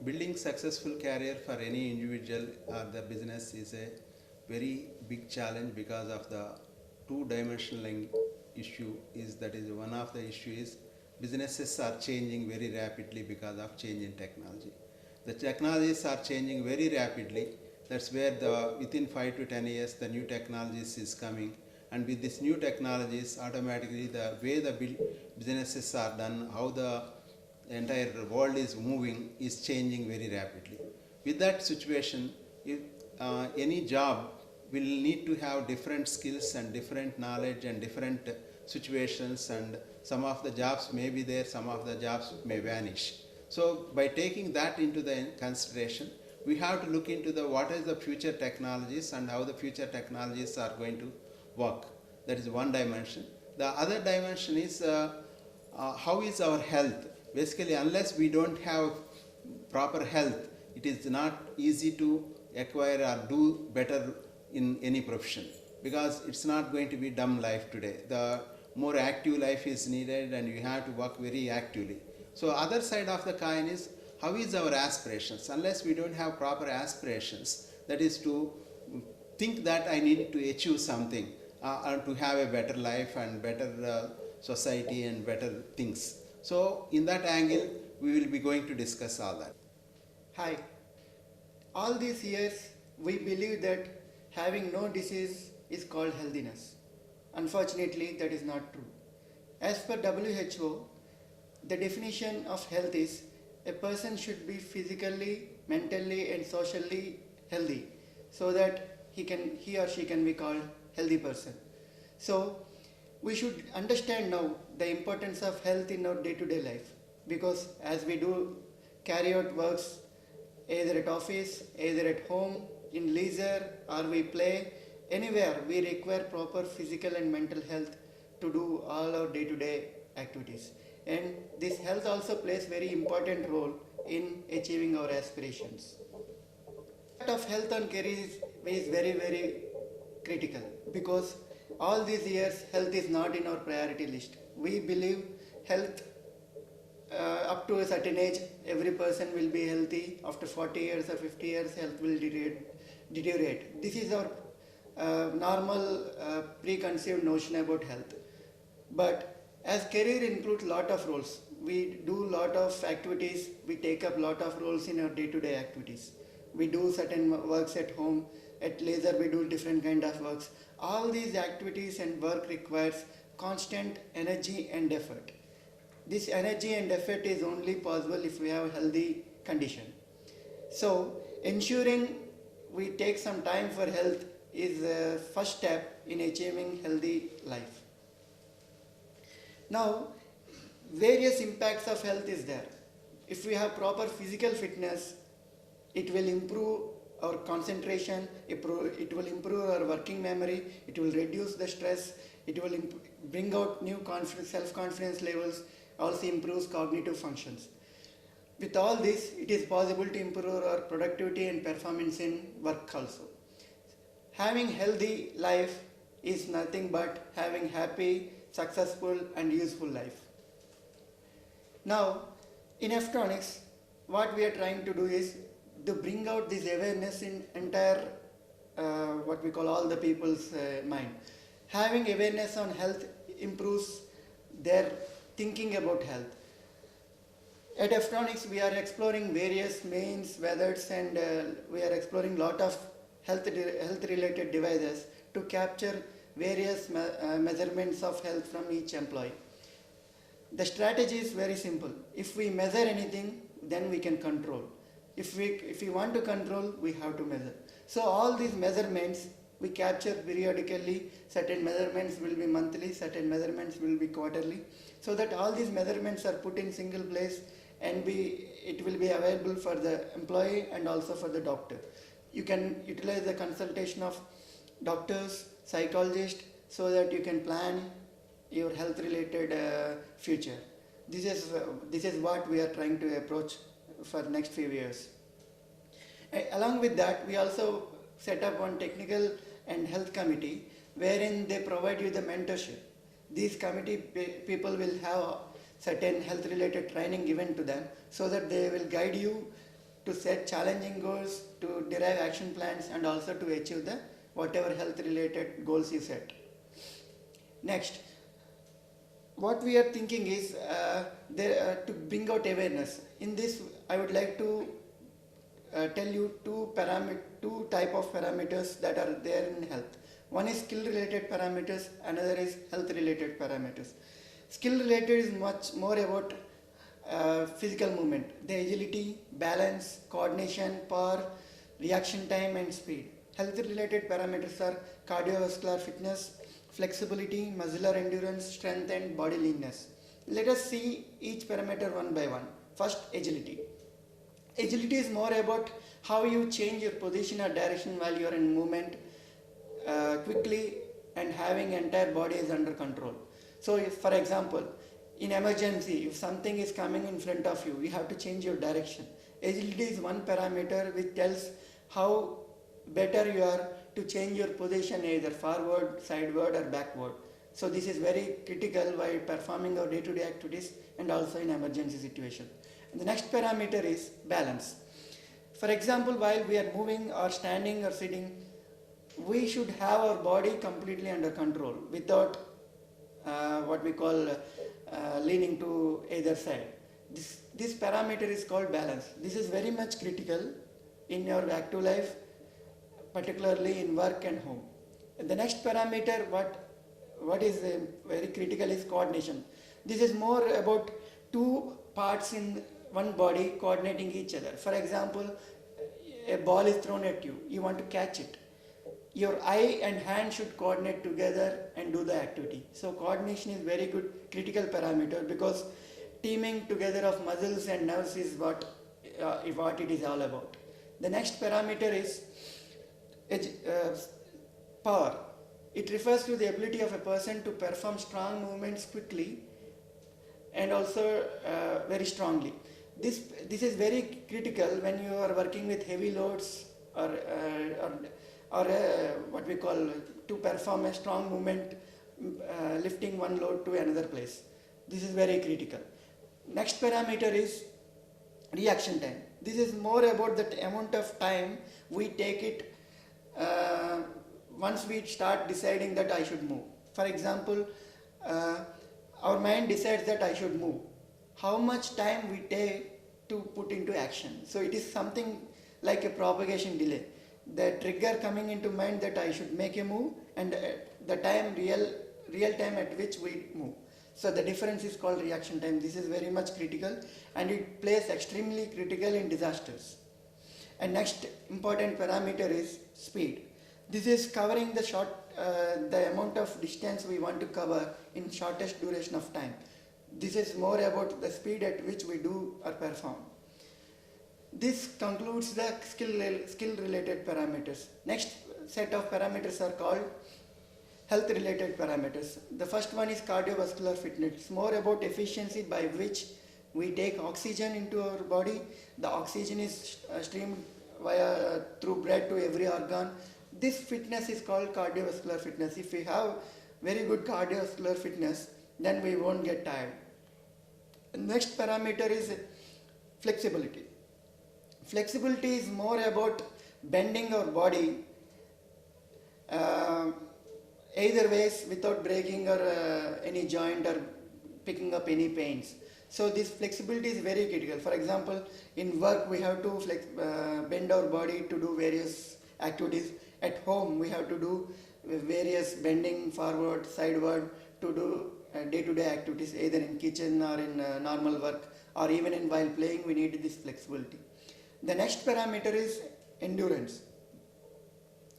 Building successful career for any individual or the business is a very big challenge because of the two-dimensional issue. Is that is one of the issue is businesses are changing very rapidly because of change in technology. The technologies are changing very rapidly. That's where the within 5 to 10 years the new technologies is coming, and with these new technologies automatically the way the businesses are done, how the entire world is moving is changing very rapidly. With that situation, if any job will need to have different skills and different knowledge and different situations, and some of the jobs may be there, some of the jobs may vanish. So by taking that into the consideration, we have to look into the what is the future technologies and how the future technologies are going to work. That is one dimension. The other dimension is how is our health. Basically, unless we don't have proper health, it is not easy to acquire or do better in any profession, because it's not going to be dumb life today. The more active life is needed and you have to work very actively. So other side of the coin is how is our aspirations. Unless we don't have proper aspirations, that is to think that I need to achieve something and to have a better life and better society and better things. So in that angle, we will be going to discuss all that. Hi. All these years, we believe that having no disease is called healthiness. Unfortunately, that is not true. As per WHO, the definition of health is a person should be physically, mentally, and socially healthy so that he or she can be called healthy person. So we should understand now the importance of health in our day-to-day life, because as we do carry out works either at office, either at home, in leisure, or we play, anywhere we require proper physical and mental health to do all our day-to-day activities. And this health also plays very important role in achieving our aspirations. Of health and career is very, very critical, because all these years health is not in our priority list. We believe health up to a certain age every person will be healthy. After 40 years or 50 years health will deteriorate. This is our normal preconceived notion about health. But as career includes lot of roles, we do lot of activities, we take up lot of roles in our day-to-day activities. We do certain works at home, at leisure we do different kind of works. All these activities and work requires constant energy and effort. This energy and effort is only possible if we have a healthy condition. So ensuring we take some time for health is the first step in achieving healthy life. Now, various impacts of health is there. If we have proper physical fitness, it will improve our concentration, it will improve our working memory, it will reduce the stress, it will bring out new self-confidence levels, also improves cognitive functions. With all this, it is possible to improve our productivity and performance in work also. Having healthy life is nothing but having happy, successful and useful life. Now, in F-Tronics, what we are trying to do is to bring out this awareness in entire, what we call all the people's mind. Having awareness on health improves their thinking about health. At F-Tronics, we are exploring various means, methods, and we are exploring lot of health-related devices to capture various measurements of health from each employee. The strategy is very simple. If we measure anything, then we can control. If we want to control, we have to measure. So all these measurements we capture periodically. Certain measurements will be monthly, certain measurements will be quarterly, so that all these measurements are put in single place and it will be available for the employee and also for the doctor. You can utilize the consultation of doctors, psychologists, so that you can plan your health related future. This is what we are trying to approach for next few years. Along with that, we also set up one technical and health committee wherein they provide you the mentorship. These committee people will have certain health related training given to them, so that they will guide you to set challenging goals, to derive action plans, and also to achieve the whatever health related goals you set. Next, what we are thinking is to bring out awareness. In this, I would like to tell you two type of parameters that are there in health. One is skill related parameters, another is health related parameters. Skill related is much more about physical movement, the agility, balance, coordination, power, reaction time, and speed. Health related parameters are cardiovascular fitness, flexibility, muscular endurance, strength, and body leanness. Let us see each parameter one by one. First, agility. Agility is more about how you change your position or direction while you are in movement quickly and having entire body is under control. So, if, for example, in emergency, if something is coming in front of you, you have to change your direction. Agility is one parameter which tells how better you are to change your position either forward, sideward, or backward. So this is very critical while performing our day-to-day activities and also in emergency situation. And the next parameter is balance. For example, while we are moving or standing or sitting, we should have our body completely under control without what we call leaning to either side. This parameter is called balance. This is very much critical in your active life, particularly in work and home. And the next parameter, what is very critical is coordination. This is more about two parts in one body coordinating each other. For example, a ball is thrown at you, you want to catch it. Your eye and hand should coordinate together and do the activity. So coordination is very good critical parameter because teaming together of muscles and nerves is what it is all about. The next parameter is power. It refers to the ability of a person to perform strong movements quickly and also very strongly. This is very critical when you are working with heavy loads or what we call to perform a strong movement, lifting one load to another place. This is very critical. Next parameter is reaction time. This is more about the amount of time we take it once we start deciding that I should move. For example, our mind decides that I should move. How much time we take to put into action? So it is something like a propagation delay. The trigger coming into mind that I should make a move and the time real time at which we move. So the difference is called reaction time. This is very much critical and it plays extremely critical in disasters. And next important parameter is speed. This is covering the amount of distance we want to cover in shortest duration of time. This is more about the speed at which we do or perform. This concludes the skill related parameters. Next set of parameters are called health related parameters. The first one is cardiovascular fitness. It's more about efficiency by which we take oxygen into our body. The oxygen is streamed through blood to every organ. This fitness is called cardiovascular fitness. If we have very good cardiovascular fitness, then we won't get tired. The next parameter is flexibility. Flexibility is more about bending our body either ways without breaking or any joint or picking up any pains. So this flexibility is very critical. For example, in work we have to bend our body to do various activities. At home we have to do various bending forward, sideward to do day-to-day activities either in kitchen or in normal work or even in while playing we need this flexibility. The next parameter is endurance.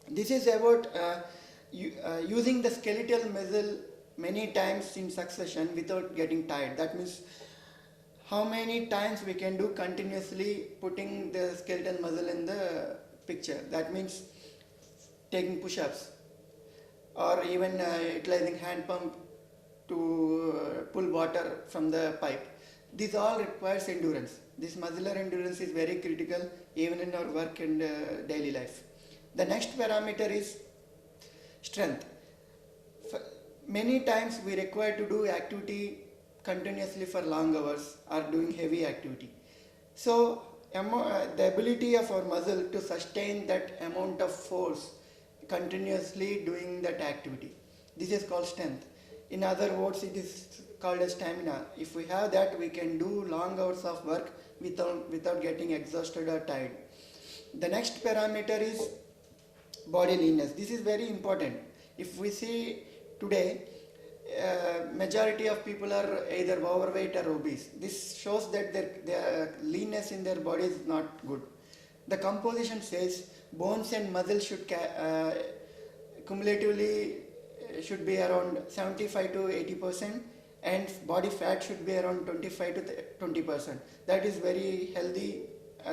This is about using the skeletal muscle many times in succession without getting tired. That means how many times we can do continuously putting the skeletal muscle in the picture. That means taking push-ups or even utilizing hand pump to pull water from the pipe. This all requires endurance. This muscular endurance is very critical even in our work and daily life. The next parameter is strength. Many times we require to do activity continuously for long hours or doing heavy activity. So the ability of our muscle to sustain that amount of force continuously doing that activity. This is called strength. In other words, it is called as stamina. If we have that, we can do long hours of work without getting exhausted or tired. The next parameter is body leanness. This is very important. If we see today, majority of people are either overweight or obese. This shows that their leanness in their body is not good. The composition says bones and muscle should cumulatively should be around 75 to 80%, and body fat should be around 25 to 20%. That is very healthy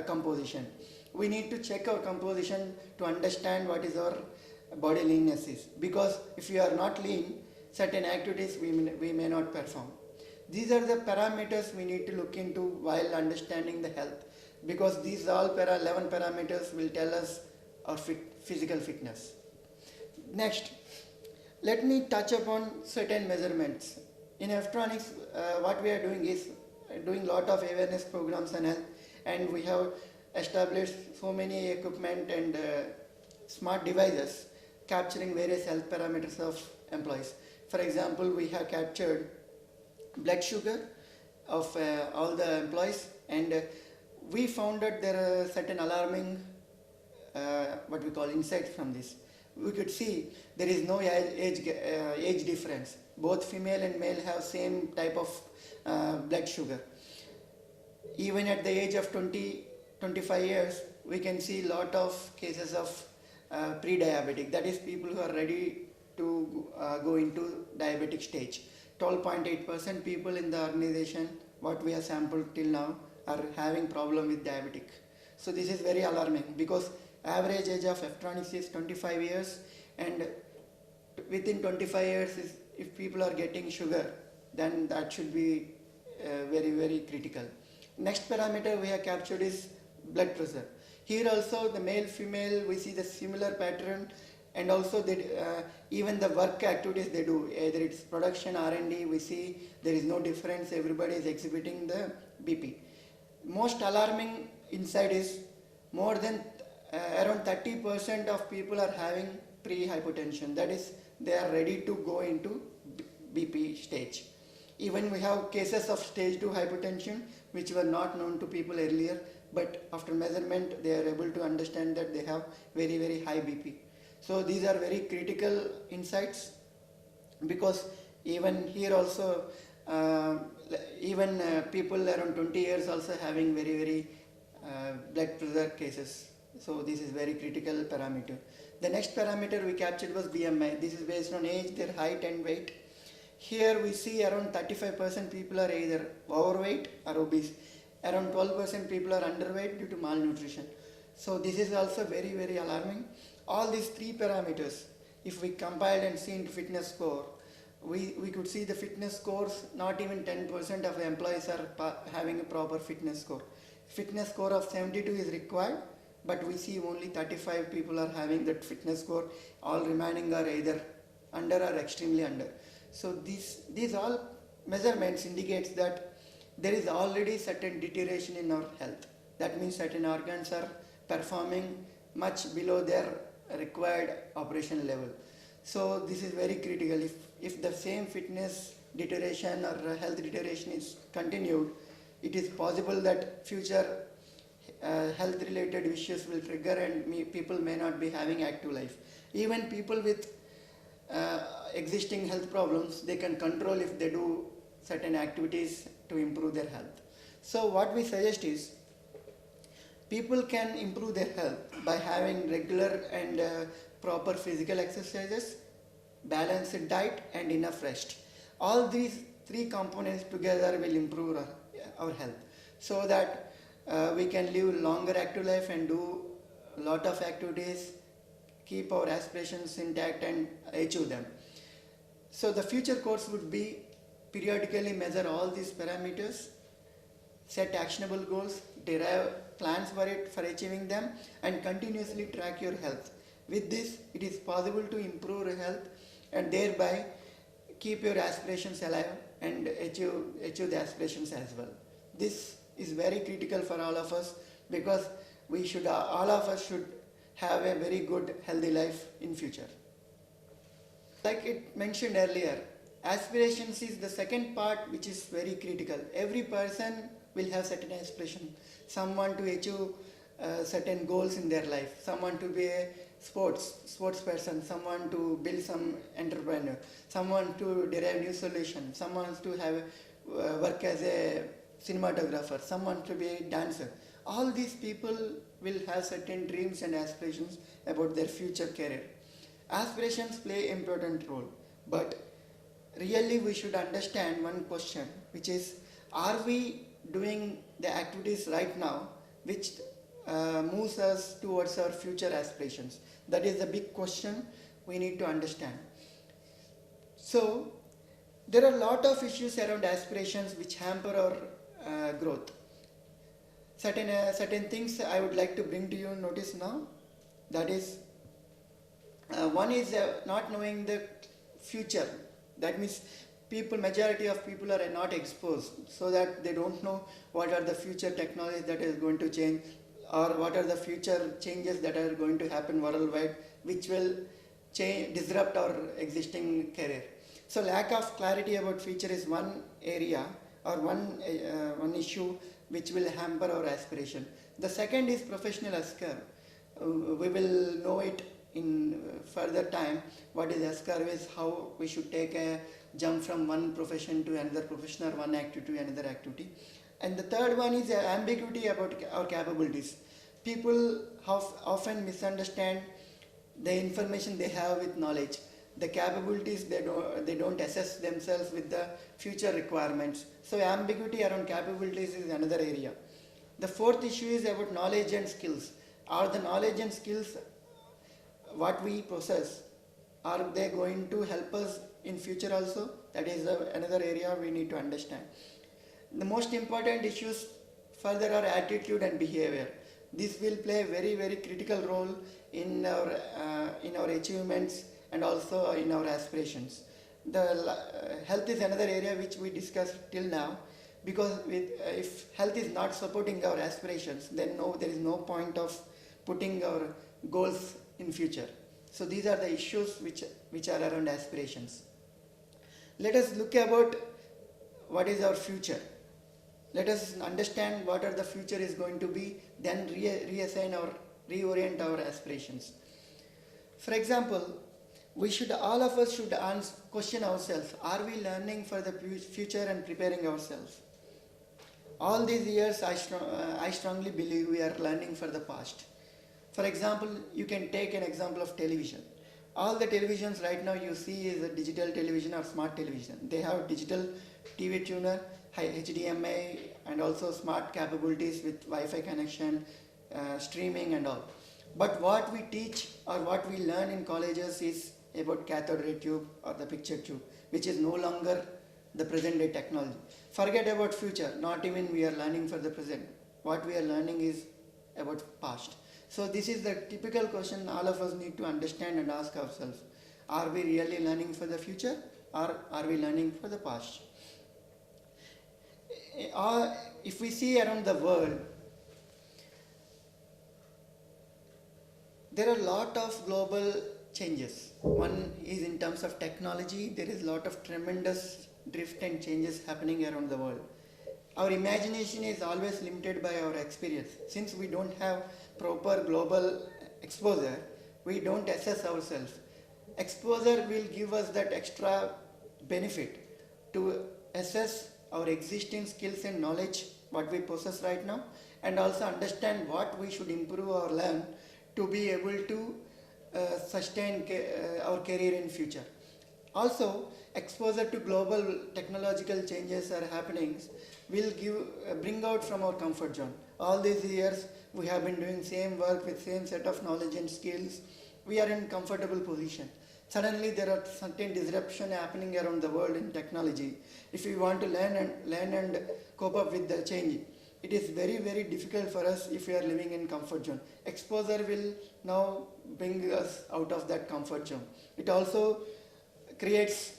composition. We need to check our composition to understand what is our body leanness is, because if you are not lean, certain activities we may not perform. These are the parameters we need to look into while understanding the health, because these all 11 parameters will tell us our physical fitness. Next, let me touch upon certain measurements. In F-Tronics, what we are doing is doing lot of awareness programs and health, and we have established so many equipment and smart devices capturing various health parameters of employees. For example, we have captured blood sugar of all the employees, and we found that there are certain alarming what we call insights from this. We could see there is no age difference. Both female and male have same type of blood sugar. Even at the age of 25 years, we can see lot of cases of pre-diabetic. That is, people who are ready to go into diabetic stage. 12.8% people in the organization, what we have sampled till now, are having problem with diabetic. So this is very alarming, because average age of F-Tronics is 25 years, and within 25 years, if people are getting sugar, then that should be very, very critical. Next parameter we have captured is blood pressure. Here also, the male, female, we see the similar pattern, and also even the work activities they do, either it's production, R&D, we see there is no difference, everybody is exhibiting the BP. Most alarming insight is more than around 30% of people are having pre-hypertension. That is, they are ready to go into BP stage. Even we have cases of stage 2 hypertension which were not known to people earlier, but after measurement they are able to understand that they have very, very high BP. So these are very critical insights, because even here also people around 20 years also having very, very blood pressure cases. So this is very critical parameter. The next parameter we captured was BMI. This is based on age, their height and weight. Here we see around 35% people are either overweight or obese. Around 12% people are underweight due to malnutrition. So this is also very, very alarming. All these three parameters, if we compile and see into fitness score, we could see the fitness scores, not even 10% of the employees are having a proper fitness score. Fitness score of 72 is required, but we see only 35 people are having that fitness score. All remaining are either under or extremely under. So these all measurements indicates that there is already certain deterioration in our health. That means certain organs are performing much below their required operational level. So this is very critical. If the same fitness deterioration or health deterioration is continued, it is possible that future health related issues will trigger, and people may not be having active life. Even people with existing health problems, they can control if they do certain activities to improve their health. So what we suggest is, people can improve their health by having regular and proper physical exercises, balanced diet and enough rest. All these three components together will improve our health, so that we can live longer active life and do a lot of activities, keep our aspirations intact and achieve them. So the future course would be periodically measure all these parameters, set actionable goals, derive plans for achieving them, and continuously track your health. With this, it is possible to improve your health and thereby keep your aspirations alive and achieve the aspirations as well. This is very critical for all of us, because we should, all of us should have a very good healthy life in future. Like it mentioned earlier, aspirations is the second part which is very critical. Every person will have certain aspiration. Someone to achieve certain goals in their life. Someone to be a sports person. Someone to build some entrepreneur. Someone to derive new solution. Someone to have work as a cinematographer. Someone to be a dancer. All these people will have certain dreams and aspirations about their future career. Aspirations play important role, but really we should understand one question, which is, are we doing the activities right now which moves us towards our future aspirations? That is the big question we need to understand. So there are a lot of issues around aspirations which hamper our growth. Certain things I would like to bring to you notice now. That is, one is not knowing the future. That means majority of people are not exposed, so that they don't know what are the future technologies that is going to change, or what are the future changes that are going to happen worldwide, which will disrupt our existing career. So lack of clarity about future is one area or one issue which will hamper our aspiration. The second is professional S-curve. We will know it in further time. What is S-curve is how we should take a jump from one profession to another profession, or one activity to another activity. And the third one is ambiguity about our capabilities. People often misunderstand the information they have with knowledge. The capabilities, they don't assess themselves with the future requirements. So ambiguity around capabilities is another area. The fourth issue is about knowledge and skills. Are the knowledge and skills what we possess, are they going to help us in future also? That is another area we need to understand. The most important issues further are attitude and behavior. This will play a very, very critical role in our achievements and also in our aspirations. The health is another area which we discussed till now, because if health is not supporting our aspirations, then there is no point of putting our goals in future. So these are the issues which are around aspirations. Let us look about what is our future. Let us understand what are the future is going to be, then reorient our aspirations. For example, all of us should question ourselves, are we learning for the future and preparing ourselves? All these years I strongly believe we are learning for the past. For example, you can take an example of television. All the televisions right now you see is a digital television or smart television. They have digital TV tuner, HDMI, and also smart capabilities with Wi-Fi connection, streaming and all. But what we teach or what we learn in colleges is about cathode ray tube or the picture tube, which is no longer the present day technology. Forget about future, not even we are learning for the present. What we are learning is about past. So this is the typical question all of us need to understand and ask ourselves. Are we really learning for the future, or are we learning for the past? If we see around the world, there are a lot of global changes. One is in terms of technology. There is a lot of tremendous drift and changes happening around the world. Our imagination is always limited by our experience. Since we don't have proper global exposure, we don't assess ourselves. Exposure will give us that extra benefit to assess our existing skills and knowledge, what we possess right now, and also understand what we should improve or learn to be able to sustain our career in future. Also, exposure to global technological changes are happening will bring out from our comfort zone. All these years we have been doing same work with same set of knowledge and skills. We are in comfortable position. Suddenly there are certain disruption happening around the world in technology. If we want to learn and cope up with the change, it is very, very difficult for us if we are living in comfort zone. Exposure will now bring us out of that comfort zone. It also creates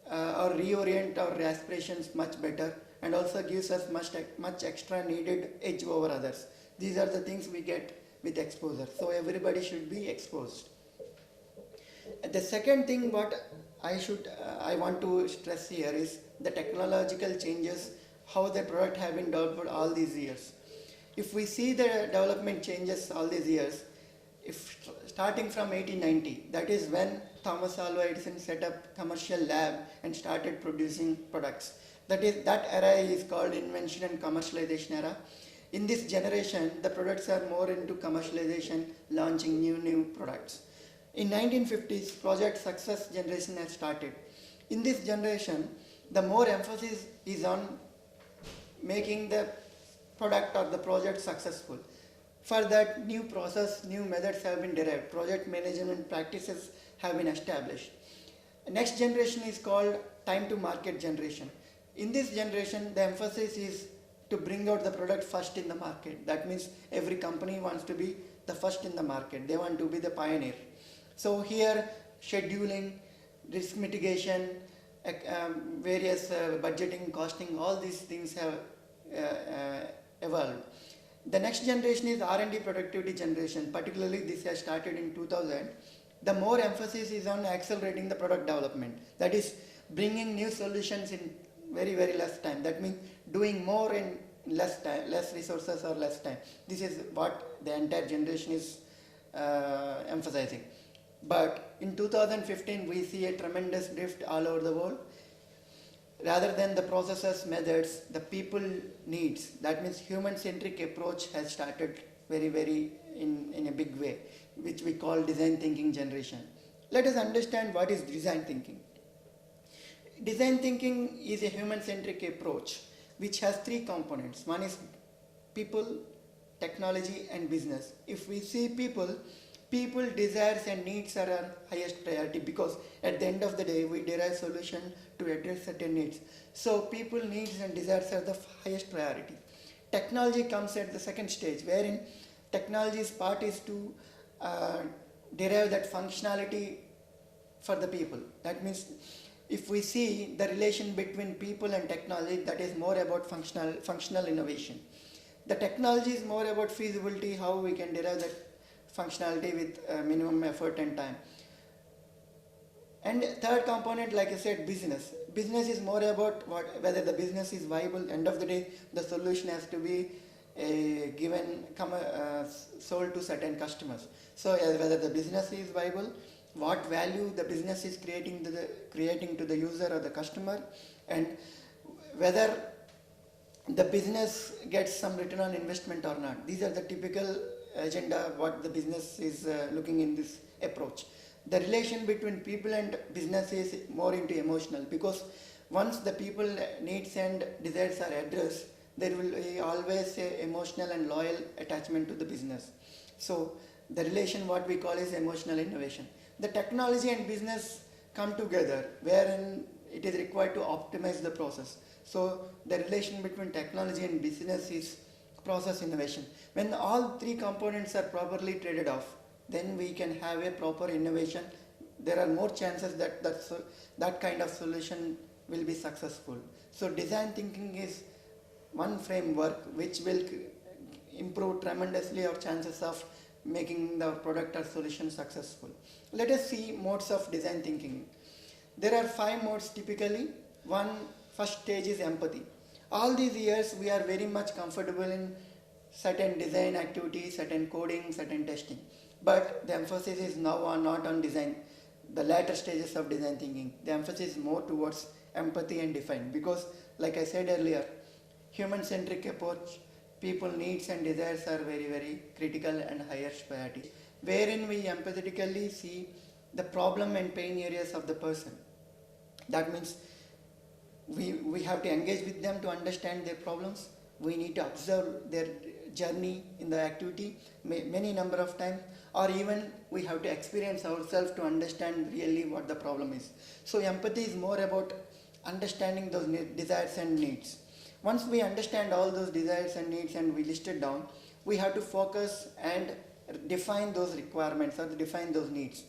or reorient our aspirations much better, and also gives us much extra needed edge over others. These are the things we get with exposure. So everybody should be exposed. The second thing what I want to stress here is the technological changes, how the product have been developed all these years. If we see the development changes all these years, if starting from 1890, that is when Thomas Alva Edison set up commercial lab and started producing products. That era is called invention and commercialization era. In this generation, the products are more into commercialization, launching new products. In 1950s, project success generation has started. In this generation, the more emphasis is on making the product or the project successful. For that, new process, new methods have been derived. Project management practices have been established. Next generation is called time to market generation. In this generation, the emphasis is to bring out the product first in the market. That means every company wants to be the first in the market. They want to be the pioneer. So here, scheduling, risk mitigation, various budgeting, costing, all these things have evolved. The next generation is R&D productivity generation. Particularly, this has started in 2000. The more emphasis is on accelerating the product development. That is, bringing new solutions in very less time. That means doing more in less time, less resources or less time. This is what the entire generation is emphasizing. But in 2015, we see a tremendous drift all over the world. Rather than the processes, methods, the people needs. That means human-centric approach has started very in a big way, which we call design thinking generation. Let us understand what is design thinking. Design thinking is a human-centric approach which has three components. One is people, technology and business. If we see people desires and needs are our highest priority, because at the end of the day we derive solution to address certain needs. So people needs and desires are the highest priority. Technology comes at the second stage, wherein technology's part is to derive that functionality for the people. That means if we see the relation between people and technology, that is more about functional innovation. The technology is more about feasibility, how we can derive that functionality with minimum effort and time. And third component, like I said, business. Business is more about whether the business is viable. End of the day, the solution has to be sold to certain customers. So whether the business is viable, what value the business is creating to the user or the customer, and whether the business gets some return on investment or not. These are the typical agenda what the business is looking in this approach. The relation between people and business is more into emotional, because once the people needs and desires are addressed, there will be always a emotional and loyal attachment to the business. So the relation what we call is emotional innovation. The technology and business come together wherein it is required to optimize the process. So the relation between technology and business is process innovation. When all three components are properly traded off, then we can have a proper innovation. There are more chances that that kind of solution will be successful. So design thinking is one framework which will improve tremendously our chances of making the product or solution successful. Let us see modes of design thinking. There are 5 modes typically. First stage is empathy. All these years we are very much comfortable in certain design activities, certain coding, certain testing. But the emphasis is now not on design, the later stages of design thinking. The emphasis is more towards empathy and define, because like I said earlier, human-centric approach, people needs and desires are very critical and highest priority, wherein we empathetically see the problem and pain areas of the person. That means we have to engage with them to understand their problems. We need to observe their journey in the activity many number of times, or even we have to experience ourselves to understand really what the problem is. So empathy is more about understanding those desires and needs. Once we understand all those desires and needs and we list it down, we have to focus and define those requirements or define those needs,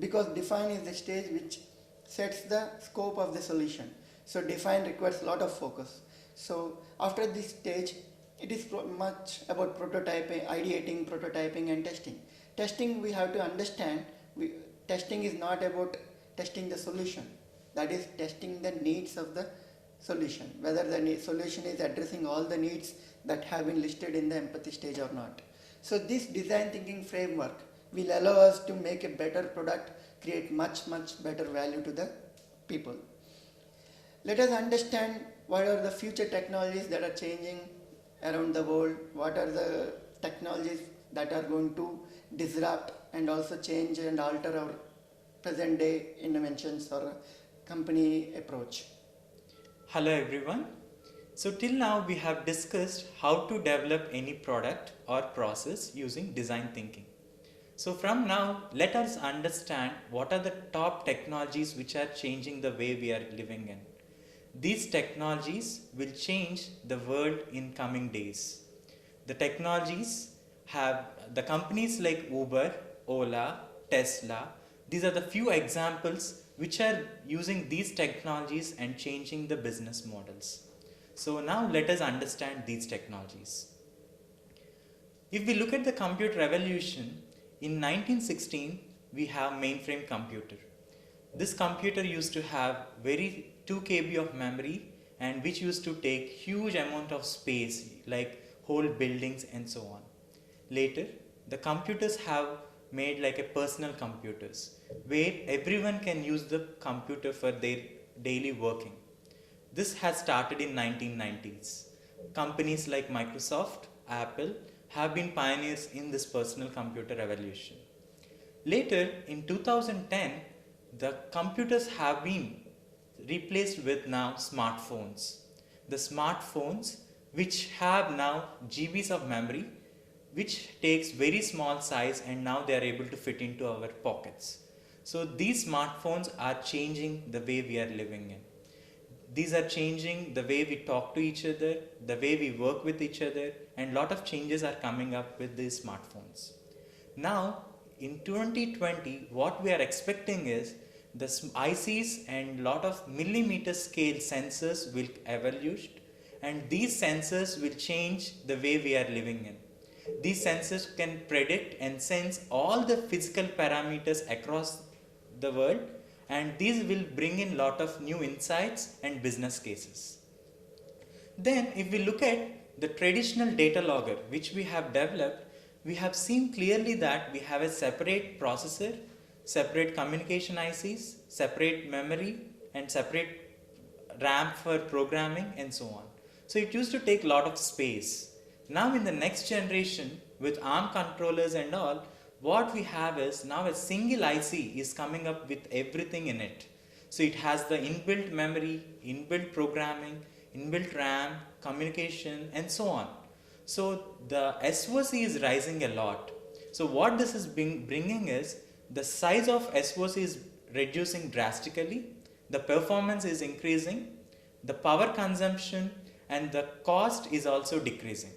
because define is the stage which sets the scope of the solution. So define requires a lot of focus. So after this stage, It is much about prototyping, ideating, prototyping, and testing. Testing, we have to understand, testing is not about testing the solution. That is testing the needs of the solution, whether the solution is addressing all the needs that have been listed in the empathy stage or not. So this design thinking framework will allow us to make a better product, create much better value to the people. Let us understand what are the future technologies that are changing around the world, what are the technologies that are going to disrupt and also change and alter our present day inventions or company approach. Hello everyone. So till now we have discussed how to develop any product or process using design thinking. So from now let us understand what are the top technologies which are changing the way we are living in. These technologies will change the world in coming days. The technologies have the companies like Uber, Ola, Tesla. These are the few examples which are using these technologies and changing the business models. So now let us understand these technologies. If we look at the computer revolution, in 1916 we have mainframe computer. This computer used to have very 2 KB of memory and which used to take huge amount of space like whole buildings and so on. Later, the computers have made like a personal computers where everyone can use the computer for their daily working. This has started in 1990s. Companies like Microsoft, Apple have been pioneers in this personal computer revolution. Later in 2010, the computers have been replaced with now smartphones. The smartphones which have now GBs of memory which takes very small size and now they are able to fit into our pockets. So these smartphones are changing the way we are living in. These are changing the way we talk to each other, the way we work with each other, and lot of changes are coming up with these smartphones. Now in 2020 what we are expecting is the ICs and lot of millimeter scale sensors will evolve and these sensors will change the way we are living in. These sensors can predict and sense all the physical parameters across the world and these will bring in lot of new insights and business cases. Then if we look at the traditional data logger which we have developed, we have seen clearly that we have a separate processor, separate communication ICs, separate memory and separate RAM for programming and so on. So it used to take a lot of space. Now in the next generation with ARM controllers and all, what we have is now a single IC is coming up with everything in it. So it has the inbuilt memory, inbuilt programming, inbuilt RAM, communication and so on. So the SoC is rising a lot. So what this is bringing is the size of SoC is reducing drastically, the performance is increasing, the power consumption and the cost is also decreasing.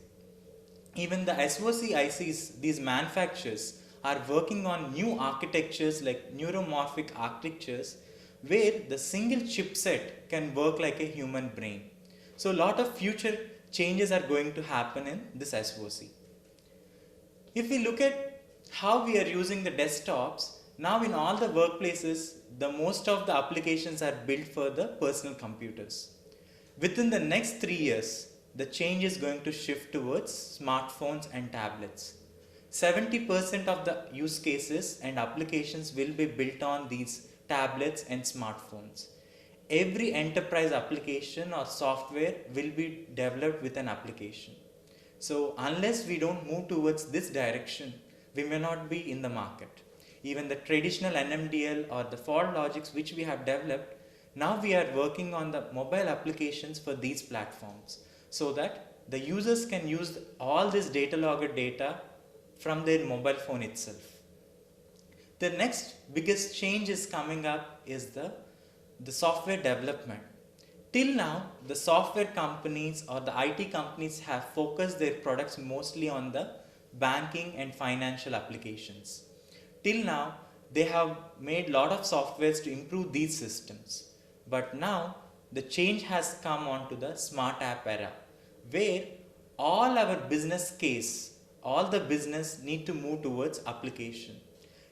Even the SoC ICs, these manufacturers are working on new architectures like neuromorphic architectures where the single chipset can work like a human brain. So a lot of future changes are going to happen in this SoC. If we look at how we are using the desktops, now in all the workplaces, the most of the applications are built for the personal computers. Within the next 3 years, the change is going to shift towards smartphones and tablets. 70% of the use cases and applications will be built on these tablets and smartphones. Every enterprise application or software will be developed with an application. So unless we don't move towards this direction, we may not be in the market. Even the traditional NMDL or the fault logics which we have developed, now we are working on the mobile applications for these platforms so that the users can use all this data logger data from their mobile phone itself. The next biggest change is coming up is the software development. Till now, the software companies or the IT companies have focused their products mostly on the banking and financial applications. Till now, they have made lot of softwares to improve these systems. But now, the change has come on to the smart app era, where all our business case, all the business need to move towards application.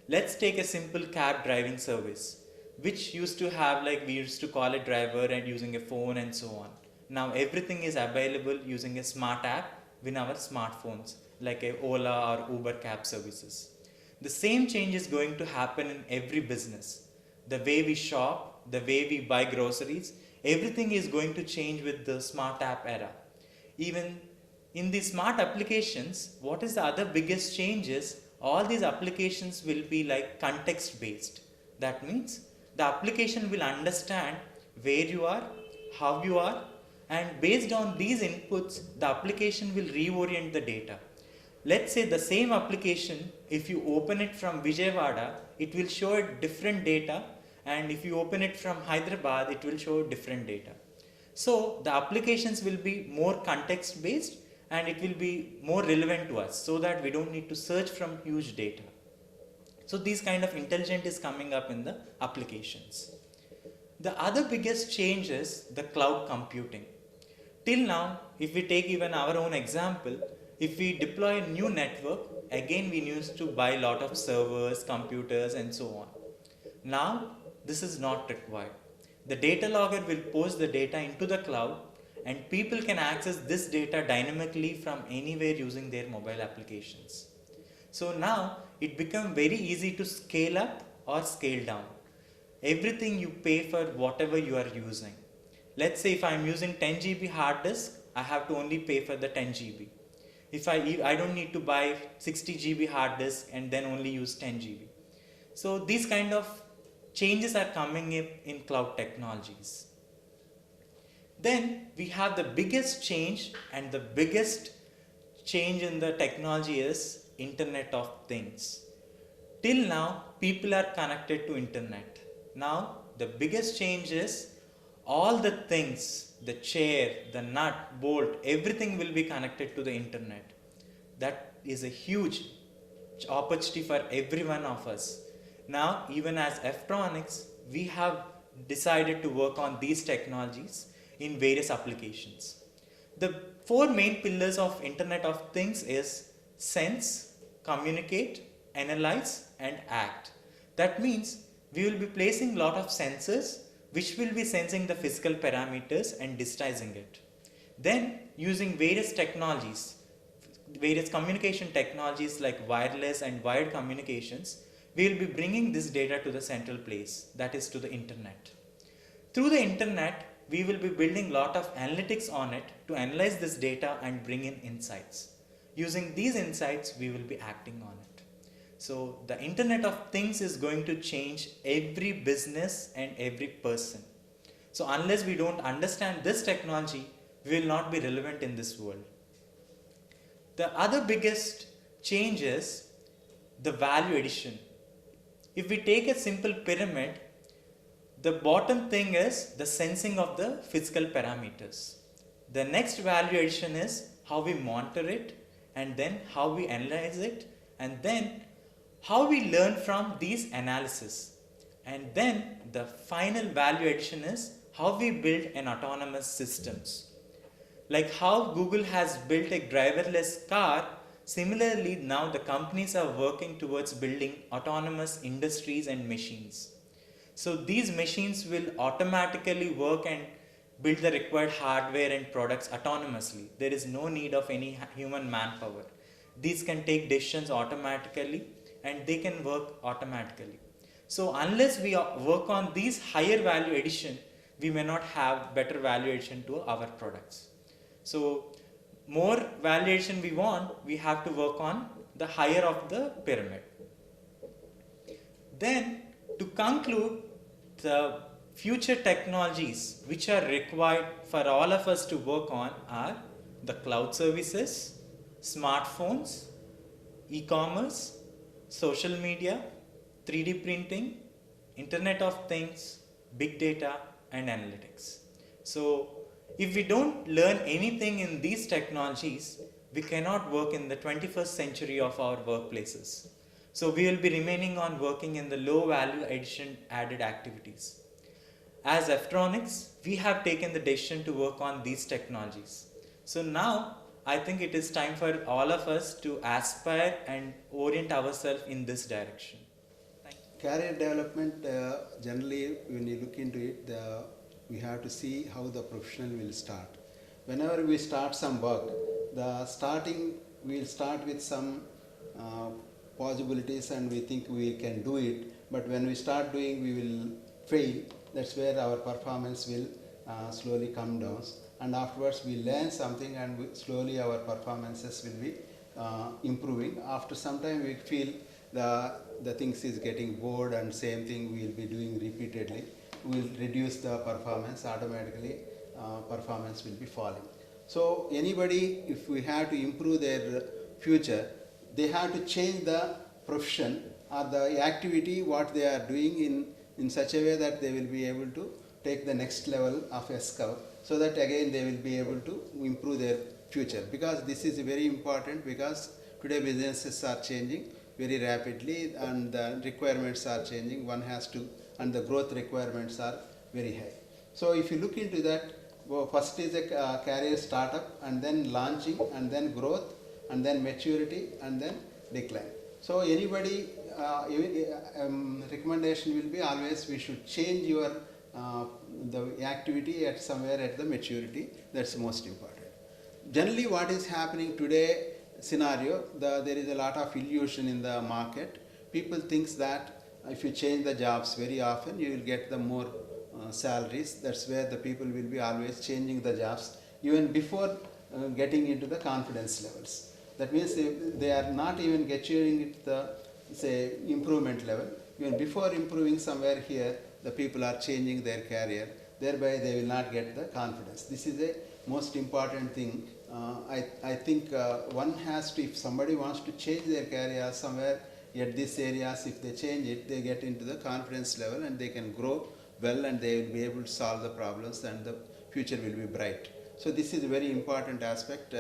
Let's take a simple cab driving service, which used to have, like, we used to call a driver and using a phone and so on. Now everything is available using a smart app in our smartphones, like a Ola or Uber cab services. The same change is going to happen in every business. The way we shop, the way we buy groceries, everything is going to change with the smart app era. Even in the smart applications, what is the other biggest change is all these applications will be like context based. That means the application will understand where you are, how you are, and based on these inputs, the application will reorient the data. Let's say the same application, if you open it from Vijayawada, it will show a different data, and if you open it from Hyderabad, it will show different data. So the applications will be more context based and it will be more relevant to us, so that we don't need to search from huge data. So these kind of intelligence is coming up in the applications. The other biggest change is the cloud computing. Till now, if we take even our own example, if we deploy a new network, again we used to buy a lot of servers, computers and so on. Now, this is not required. The data logger will post the data into the cloud and people can access this data dynamically from anywhere using their mobile applications. So now, it becomes very easy to scale up or scale down. Everything you pay for whatever you are using. Let's say if I am using 10 GB hard disk, I have to only pay for the 10 GB. If I don't need to buy 60 GB hard disk and then only use 10 GB. So these kind of changes are coming in cloud technologies. Then we have the biggest change, and the biggest change in the technology is Internet of Things. Till now, people are connected to internet. Now, the biggest change is all the things, the chair, the nut, bolt, everything will be connected to the internet. That is a huge opportunity for every one of us. Now, even as F-Tronics, we have decided to work on these technologies in various applications. The four main pillars of Internet of Things is sense, communicate, analyze and act. That means we will be placing lot of sensors which will be sensing the physical parameters and digitizing it. Then using various technologies, various communication technologies like wireless and wired communications, we will be bringing this data to the central place, that is to the internet. Through the internet, we will be building lot of analytics on it to analyze this data and bring in insights. Using these insights, we will be acting on it. So the Internet of Things is going to change every business and every person. So unless we don't understand this technology, we will not be relevant in this world. The other biggest change is the value addition. If we take a simple pyramid, the bottom thing is the sensing of the physical parameters. The next value addition is how we monitor it, and then how we analyze it, and then how we learn from these analysis. And then the final value addition is how we build an autonomous systems. Like how Google has built a driverless car, similarly now the companies are working towards building autonomous industries and machines. So these machines will automatically work and build the required hardware and products autonomously. There is no need of any human manpower. These can take decisions automatically and they can work automatically. So unless we work on these higher value addition, we may not have better value addition to our products. So more value addition we want, we have to work on the higher of the pyramid. Then to conclude, the future technologies which are required for all of us to work on are the cloud services, smartphones, e-commerce, social media, 3D printing, Internet of Things, big data and analytics. So if we don't learn anything in these technologies, we cannot work in the 21st century of our workplaces. So we will be remaining on working in the low value addition added activities. As F-Tronics, we have taken the decision to work on these technologies. So now I think it is time for all of us to aspire and orient ourselves in this direction. Thank you. Career development, generally, when you look into it, we have to see how the professional will start. Whenever we start some work, we'll start with some possibilities and we think we can do it, but when we start doing, we will fail. That's where our performance will slowly come down. And afterwards, we learn something and slowly our performances will be improving. After some time, we feel the things is getting bored and same thing we will be doing repeatedly. We will reduce the performance, automatically performance will be falling. So anybody, if we have to improve their future, they have to change the profession or the activity what they are doing in such a way that they will be able to take the next level of S-curve, so that again they will be able to improve their future. Because this is very important, because today businesses are changing very rapidly and the requirements are changing. One has to, and the growth requirements are very high. So if you look into that, first is a career startup, and then launching, and then growth, and then maturity, and then decline. So anybody, recommendation will be always we should change your the activity at somewhere at the maturity. That's most important. Generally, what is happening today scenario, there is a lot of illusion in the market. People thinks that if you change the jobs very often, you will get the more salaries. That's where the people will be always changing the jobs even before getting into the confidence levels. That means they are not even getting the say improvement level. Even before improving somewhere here, the people are changing their career. Thereby, they will not get the confidence. This is a most important thing. I think one has to, if somebody wants to change their career somewhere at these areas, if they change it, they get into the confidence level and they can grow well and they will be able to solve the problems and the future will be bright. So this is a very important aspect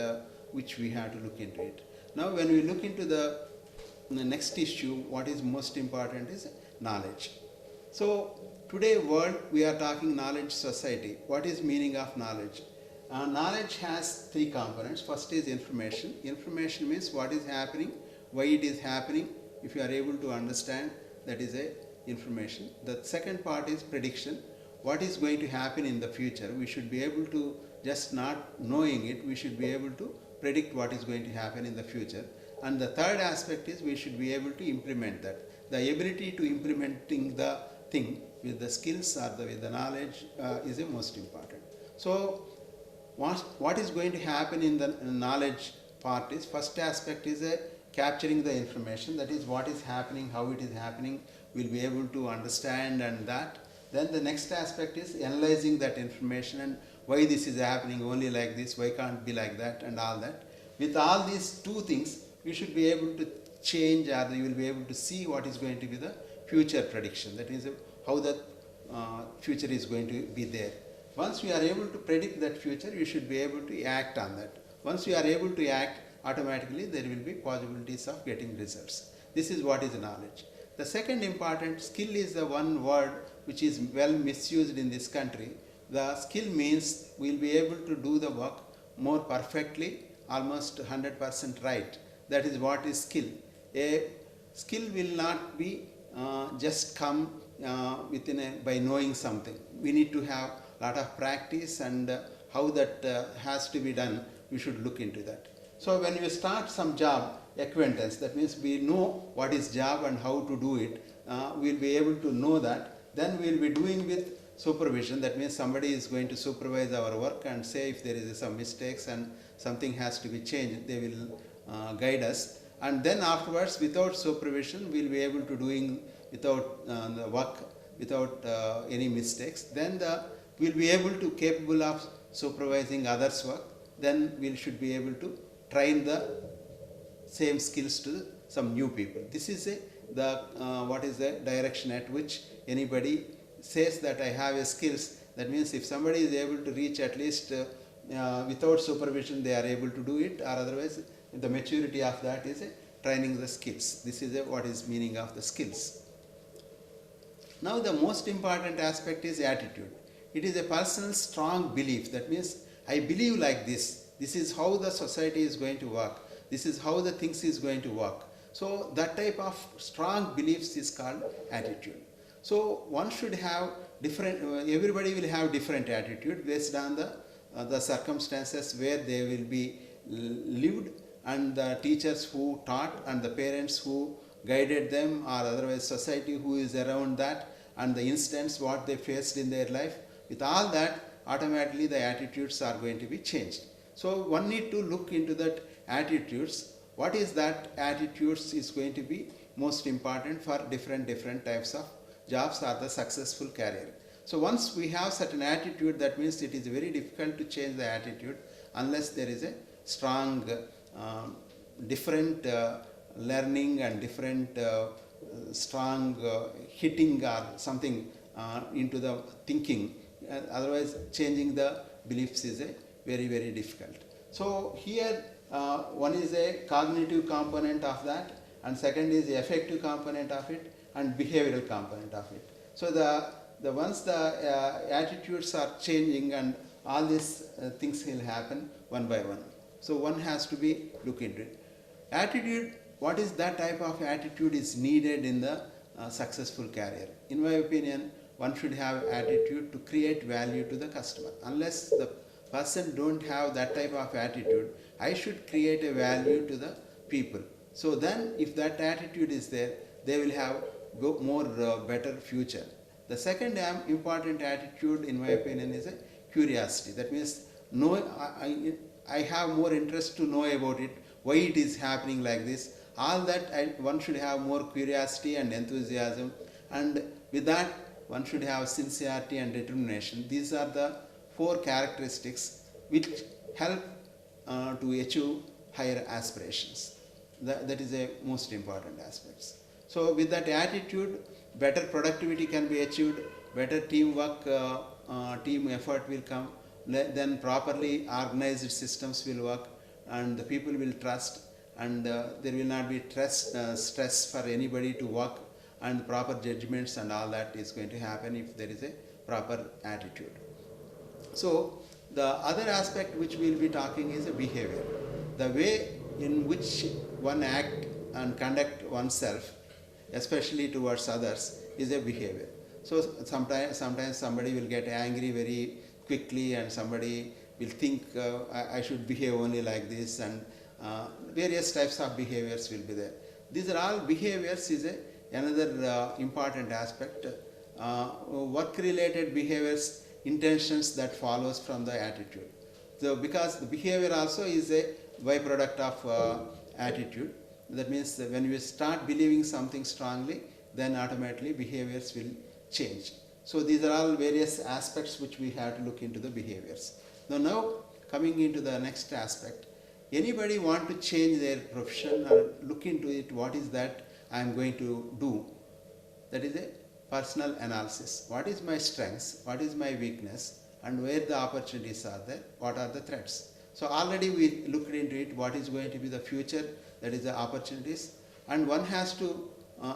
which we have to look into it. Now when we look into the next issue, what is most important is knowledge. So today world we are talking knowledge society. What is meaning of knowledge? Knowledge has three components. First is information. Information means what is happening, why it is happening. If you are able to understand, that is a information. The second part is prediction. What is going to happen in the future? We should be able to, just not knowing it, we should be able to predict what is going to happen in the future. And the third aspect is we should be able to implement that. The ability to implementing the thing with the skills or with the knowledge is the most important. So what is going to happen in the knowledge part is, first aspect is capturing the information, that is what is happening, how it is happening, we'll be able to understand and that. Then the next aspect is analyzing that information and why this is happening only like this, why can't it be like that and all that. With all these two things, you should be able to change, or you will be able to see what is going to be the future prediction. That is how the future is going to be there. Once we are able to predict that future, you should be able to act on that. Once you are able to act, automatically there will be possibilities of getting results. This is what is knowledge. The second important skill is the one word which is well misused in this country. The skill means we will be able to do the work more perfectly, almost 100% right. That is what is skill. A skill will not be just come by knowing something. We need to have a lot of practice, and how that has to be done, we should look into that. So when we start some job, acquaintance, that means we know what is job and how to do it, we will be able to know that. Then we will be doing with supervision. That means somebody is going to supervise our work and say if there is some mistakes and something has to be changed, they will guide us. And then afterwards, without supervision, we will be able to doing without the work, without any mistakes. Then we will be able to capable of supervising others' work. Then we should be able to train the same skills to some new people. This is what is the direction at which anybody says that I have a skills. That means if somebody is able to reach at least without supervision, they are able to do it, or otherwise the maturity of that is training the skills. This is what is meaning of the skills. Now the most important aspect is attitude. It is a personal strong belief. That means I believe like this. This is how the society is going to work. This is how the things is going to work. So that type of strong beliefs is called attitude. So one should have different, everybody will have different attitude based on the circumstances where they will be lived, and the teachers who taught and the parents who guided them, or otherwise society who is around that, and the incidents what they faced in their life. With all that, automatically the attitudes are going to be changed. So one need to look into that attitudes. What is that attitudes is going to be most important for different types of jobs or the successful career. So once we have certain attitude, that means it is very difficult to change the attitude unless there is a strong different learning and different strong hitting or something into the thinking. Otherwise changing the beliefs is a very difficult. So here one is a cognitive component of that, and second is the affective component of it, and behavioral component of it. So the once the attitudes are changing, and all these things will happen one by one. So one has to be look into it. Attitude, what is that type of attitude is needed in the successful career? In my opinion, one should have attitude to create value to the customer. Unless the person don't have that type of attitude, I should create a value to the people. So then if that attitude is there, they will have more better future. The second important attitude in my opinion is a curiosity. That means I have more interest to know about it, why it is happening like this. All that one should have more curiosity and enthusiasm, and with that one should have sincerity and determination. These are the 4 characteristics which help to achieve higher aspirations. That is a most important aspects. So with that attitude, better productivity can be achieved, better teamwork, team effort will come, then properly organized systems will work, and the people will trust, and there will not be stress for anybody to work, and proper judgments and all that is going to happen if there is a proper attitude. So the other aspect which we will be talking is a behavior. The way in which one act and conduct oneself, especially towards others, is a behavior. So sometimes somebody will get angry very quickly, and somebody will think I should behave only like this, and various types of behaviors will be there. These are all behaviors is another important aspect. Work related behaviors, intentions that follows from the attitude. So because the behavior also is a byproduct of attitude. That means that when you start believing something strongly, then automatically behaviors will change. So these are all various aspects which we have to look into the behaviors. Now coming into the next aspect, anybody want to change their profession or look into it, what is that I am going to do? That is a personal analysis. What is my strengths? What is my weakness? And where the opportunities are there? What are the threats? So already we looked into it, what is going to be the future, that is the opportunities, and one has to,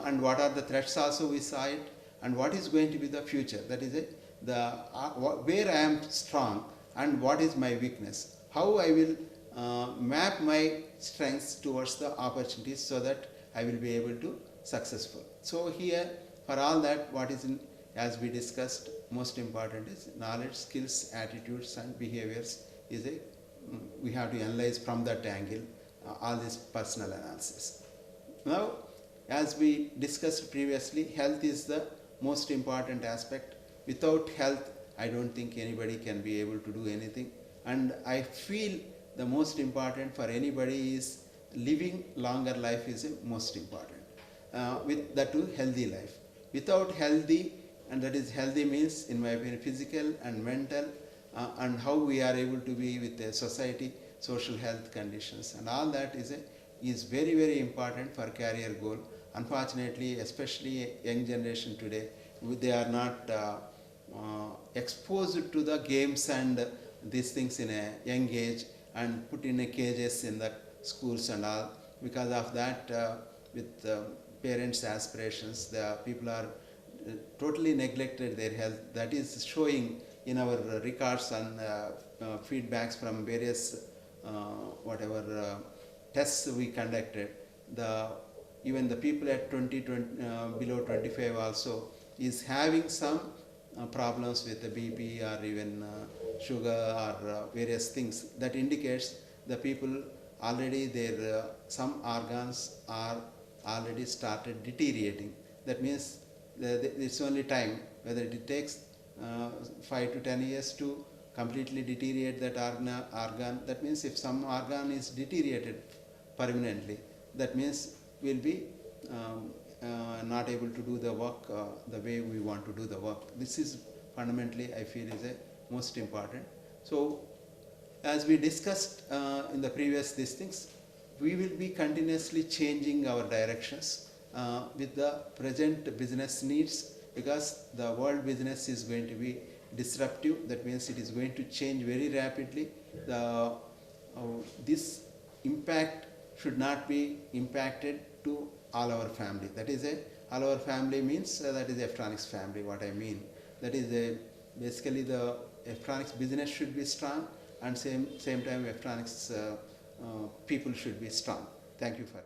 and what are the threats also we saw it, and what is going to be the future, that is where I am strong and what is my weakness, how I will map my strengths towards the opportunities so that I will be able to successful. So here for all that, what is in, as we discussed, most important is knowledge, skills, attitudes and behaviors is a we have to analyze from that angle all this personal analysis. Now as we discussed previously, health is the most important aspect. Without health, I don't think anybody can be able to do anything, and I feel the most important for anybody is living longer life is most important, with that too healthy life. Without healthy, and that is healthy means in my opinion physical and mental, and how we are able to be with the society, social health conditions and all that is very important for career goal. Unfortunately, especially young generation today, they are not exposed to the games and these things in a young age and put in a cages in the schools and all. Because of that, with parents' aspirations, the people are totally neglected their health. That is showing in our records and feedbacks from various whatever tests we conducted, even the people at 20, below 25 also is having some problems with the BP or even sugar or various things. That indicates the people already their some organs are already started deteriorating. That means it's only time, whether it takes 5 to 10 years to completely deteriorate that organ. That means if some organ is deteriorated permanently, that means we'll be not able to do the work the way we want to do the work. This is fundamentally, I feel, is a most important. So as we discussed in the previous these things, we will be continuously changing our directions with the present business needs, because the world business is going to be disruptive. That means it is going to change very rapidly. This impact should not be impacted to all our family. That is all our family means that is electronics family. What I mean, that is basically the electronics business should be strong, and same time electronics people should be strong. Thank you for